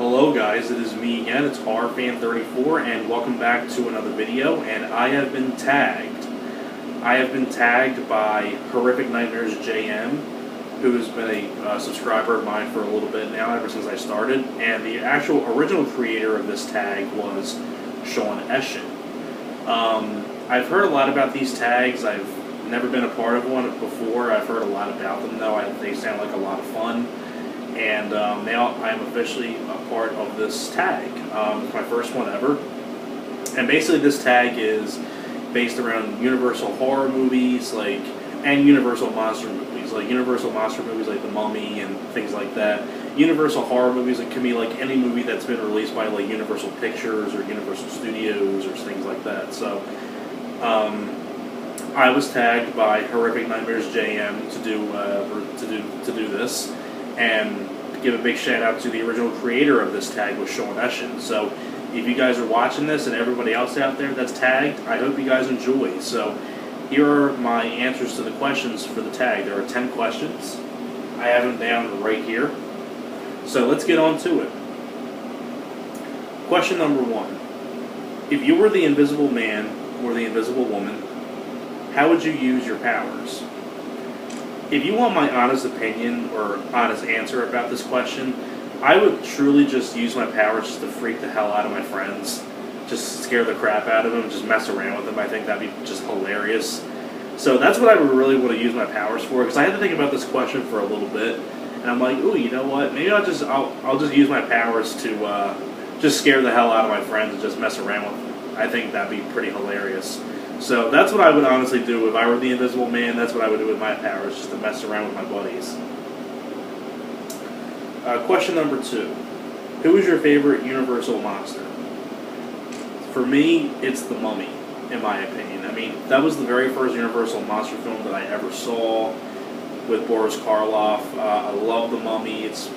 Hello guys, it is me again, it's HorrorFan34, and welcome back to another video, and I have been tagged. I have been tagged by Horrific Nightmares JM, who has been a subscriber of mine for a little bit now, ever since I started, and the actual original creator of this tag was Sean Erschen. I've heard a lot about these tags. I've never been a part of one before. I've heard a lot about them though. They sound like a lot of fun. And now I'm officially a part of this tag. It's my first one ever. And basically this tag is based around Universal horror movies, and Universal monster movies. Universal monster movies like The Mummy and things like that. Universal horror movies, it can be like any movie that's been released by like Universal Pictures or Universal Studios or things like that. So I was tagged by Horrific Nightmares JM to do this. And to give a big shout out to the original creator of this tag was Sean Erschen. So if you guys are watching this and everybody else out there that's tagged, I hope you guys enjoy. So here are my answers to the questions for the tag. There are 10 questions. I have them down right here. So let's get on to it. Question number 1. If you were the Invisible Man or the Invisible Woman, how would you use your powers? If you want my honest opinion or honest answer about this question, I would truly just use my powers just to freak the hell out of my friends. Just scare the crap out of them, just mess around with them. I think that'd be just hilarious. So that's what I would really want to use my powers for, because I had to think about this question for a little bit, and I'm like, ooh, you know what? Maybe I'll just use my powers to just scare the hell out of my friends and just mess around with them. I think that'd be pretty hilarious. So that's what I would honestly do if I were the Invisible Man. That's what I would do with my powers, just to mess around with my buddies. Question number 2. Who is your favorite Universal monster? For me, it's The Mummy, in my opinion. I mean, that was the very first Universal monster film that I ever saw with Boris Karloff. I love The Mummy. It's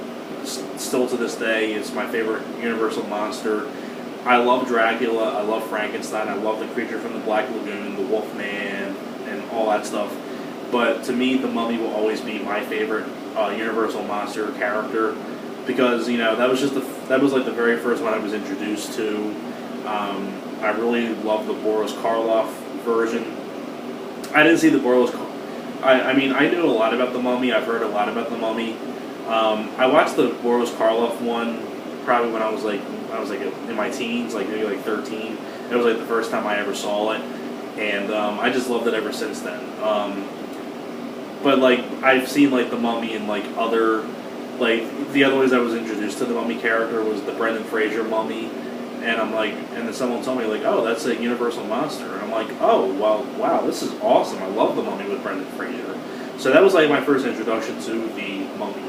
still to this day, it's my favorite Universal monster. I love Dracula, I love Frankenstein, I love the creature from the Black Lagoon, the Wolfman, and all that stuff. But to me, The Mummy will always be my favorite Universal monster character, because that was like the very first one I was introduced to. I really love the Boris Karloff version. I didn't see the Boris. I mean, I knew a lot about The Mummy. I've heard a lot about The Mummy. I watched the Boris Karloff one probably when I was in my teens, maybe 13. It was the first time I ever saw it, and I just loved it ever since then. But I've seen The Mummy and other the other ways I was introduced to the Mummy character was the Brendan Fraser Mummy, and I'm and then someone told me oh, that's a Universal monster, and I'm oh, well, wow, this is awesome. I love The Mummy with Brendan Fraser. So that was my first introduction to the Mummy.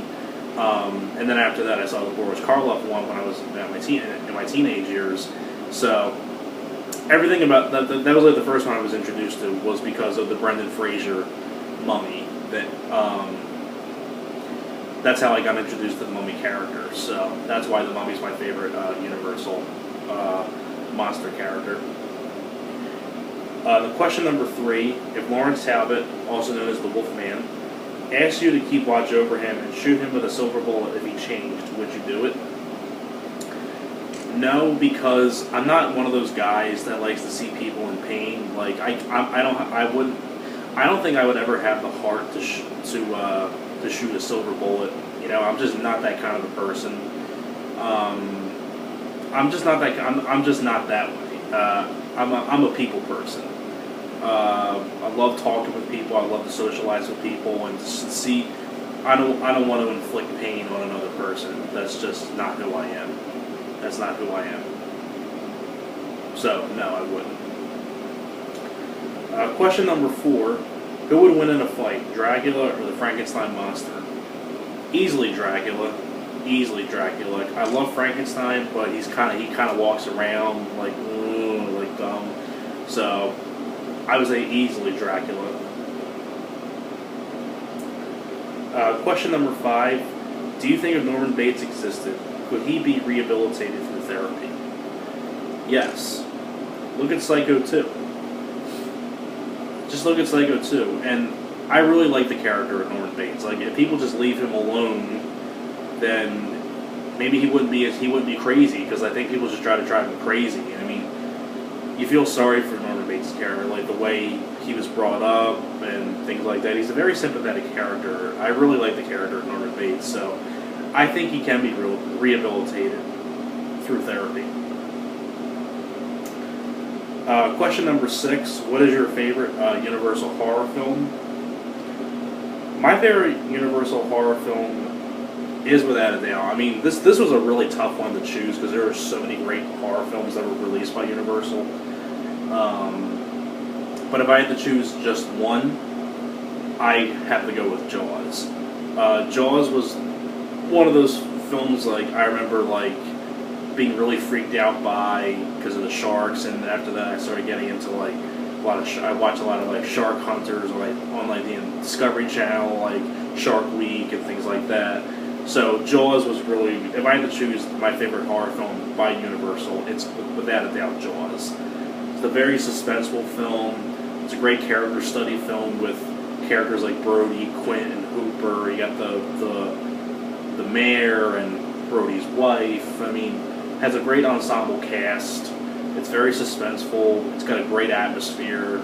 And then after that, I saw the Boris Karloff one when I was in my teenage years. So everything about that was the first one I was introduced to, was because of the Brendan Fraser Mummy. That's how I got introduced to the Mummy character. So that's why the Mummy's my favorite Universal monster character. The question number 3: If Lawrence Talbot, also known as the Wolfman, asked you to keep watch over him and shoot him with a silver bullet if he changed, would you do it? No, because I'm not one of those guys that likes to see people in pain. I don't think I would ever have the heart to shoot a silver bullet. I'm just not that kind of a person. I'm just not that way. I'm a people person. I love talking with people. I love to socialize with people, and see. I don't want to inflict pain on another person. That's just not who I am. That's not who I am. So no, I wouldn't. Question number 4: Who would win in a fight, Dracula or the Frankenstein monster? Easily Dracula. Easily Dracula. I love Frankenstein, but he kind of walks around like dumb. So I would say easily Dracula. Question number 5. Do you think if Norman Bates existed, could he be rehabilitated through therapy? Yes. Look at Psycho 2. Just look at Psycho 2. And I really like the character of Norman Bates. If people just leave him alone, then maybe he wouldn't be crazy, because I think people just try to drive him crazy. I mean, you feel sorry for Norman Bates' character, like the way he was brought up and things like that. He's a very sympathetic character. I really like the character of Norman Bates, so I think he can be rehabilitated through therapy. Question number 6, what is your favorite Universal horror film? My favorite Universal horror film is without a doubt. I mean, this was a really tough one to choose because there are so many great horror films that were released by Universal. But if I had to choose just one, I have to go with Jaws. Jaws was one of those films, like, I remember, like, being really freaked out by because of the sharks, and after that I started getting into, like, I watched a lot of, like, Shark Hunters, like, on, like, the Discovery Channel, like Shark Week and things like that. So Jaws was really, if I had to choose my favorite horror film by Universal, it's without a doubt Jaws. It's a very suspenseful film. It's a great character study film with characters like Brody, Quint, and Hooper. You got the mayor and Brody's wife. I mean, has a great ensemble cast. It's very suspenseful. It's got a great atmosphere.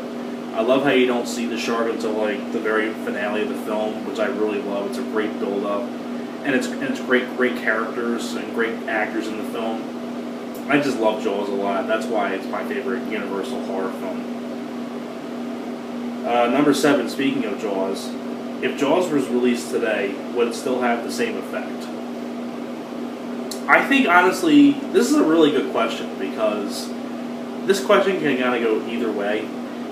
I love how you don't see the shark until, like, the very finale of the film, which I really love. It's a great build-up. And it's great characters and great actors in the film. I just love Jaws a lot. That's why it's my favorite Universal horror film. Number 7, speaking of Jaws, if Jaws was released today, would it still have the same effect? I think, honestly, this is a really good question, because this question can kind of go either way.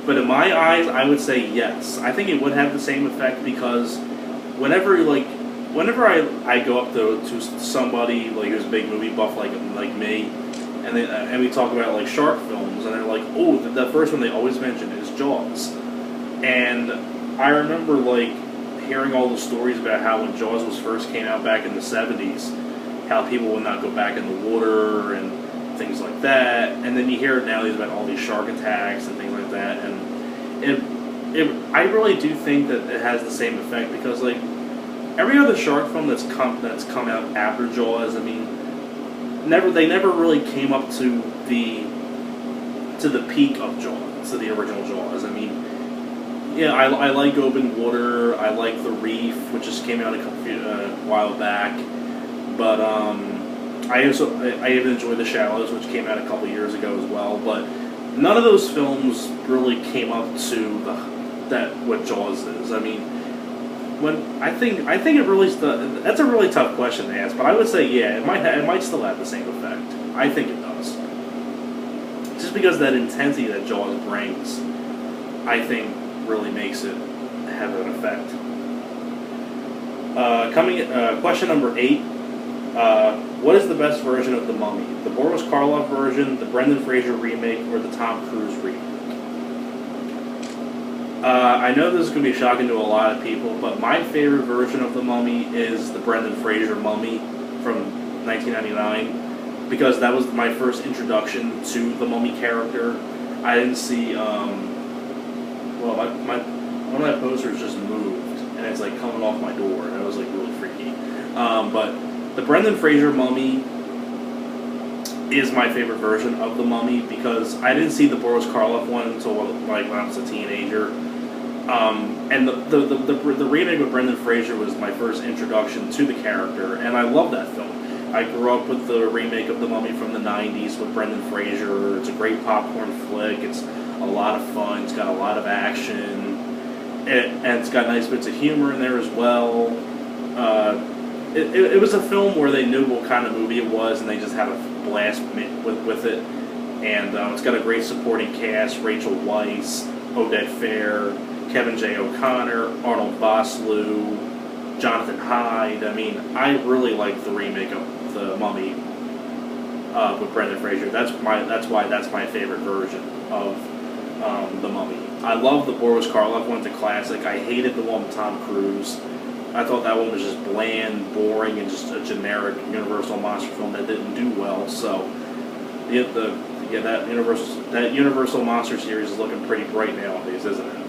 But in my eyes, I would say yes. I think it would have the same effect, because whenever I go up to somebody like who's a big movie buff like me, and we talk about, like, shark films, and they're like, oh, the first one they always mention is Jaws. And I remember, like, hearing all the stories about how when Jaws first came out back in the 70s, how people would not go back in the water and things like that. And then you hear nowadays about all these shark attacks and things like that. And I really do think that it has the same effect, because, like, every other shark film that's come out after Jaws, I mean, they never really came up to the peak of Jaws, to the original Jaws. I mean, yeah, I like Open Water. I like The Reef, which just came out a while back. But I even enjoy The Shallows, which came out a couple years ago as well. But none of those films really came up to what Jaws is. I mean, I think it really that's a really tough question to ask. But I would say, yeah, it might still have the same effect. I think it does, just because that intensity that Jaws brings, I think, really makes it have an effect. Question number 8. What is the best version of The Mummy? The Boris Karloff version, the Brendan Fraser remake, or the Tom Cruise remake? I know this is going to be shocking to a lot of people, but my favorite version of The Mummy is the Brendan Fraser Mummy from 1999, because that was my first introduction to the Mummy character. I didn't see, one of my posters just moved, and it's, like, coming off my door, and that was, like, really freaky. But the Brendan Fraser Mummy is my favorite version of the Mummy, because I didn't see the Boris Karloff one until, like, when I was a teenager. And the remake of Brendan Fraser was my first introduction to the character, and I love that film. I grew up with the remake of The Mummy from the 90s with Brendan Fraser. It's a great popcorn flick. It's a lot of fun. It's got a lot of action. And it's got nice bits of humor in there as well. It was a film where they knew what kind of movie it was, and they just had a blast with it. And it's got a great supporting cast: Rachel Weisz, Odette Fair, Kevin J. O'Connor, Arnold Vosloo, Jonathan Hyde. I mean, I really like the remake of The Mummy with Brendan Fraser. That's why that's my favorite version of The Mummy. I love the Boris Karloff one. It's a classic. I hated the one with Tom Cruise. I thought that one was just bland, boring, and just a generic Universal monster film that didn't do well. So, that Universal monster series is looking pretty bright nowadays, isn't it?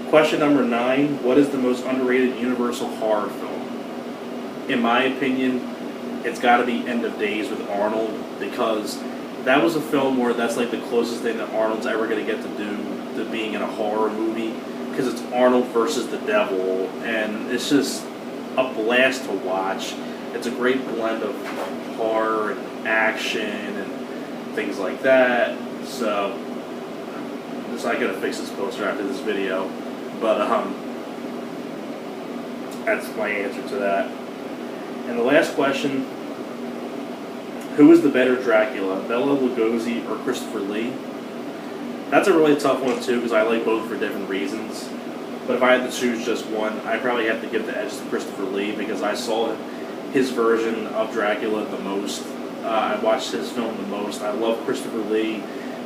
Question number 9: what is the most underrated Universal horror film? in my opinion, it's got to be End of Days with Arnold, because that was a film where that's like the closest thing that Arnold's ever going to get to do to being in a horror movie, because it's Arnold versus the devil, and it's just a blast to watch. It's a great blend of horror and action and things like that. So I gotta fix this poster after this video, but that's my answer to that. And the last question: who is the better Dracula, Bela Lugosi or Christopher Lee? That's a really tough one too, because I like both for different reasons. But if I had to choose just one, I'd probably have to give the edge to Christopher Lee, because I saw his version of Dracula the most. I watched his film the most. I love Christopher Lee.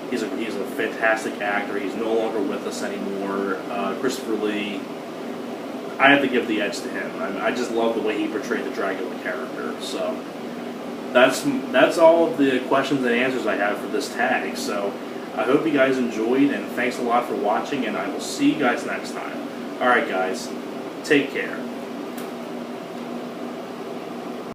He's a fantastic actor. He's no longer with us anymore. Christopher Lee, I have to give the edge to him. I just love the way he portrayed the Dracula character. So that's all of the questions and answers I have for this tag. So I hope you guys enjoyed, and thanks a lot for watching, and I will see you guys next time. Alright guys, take care.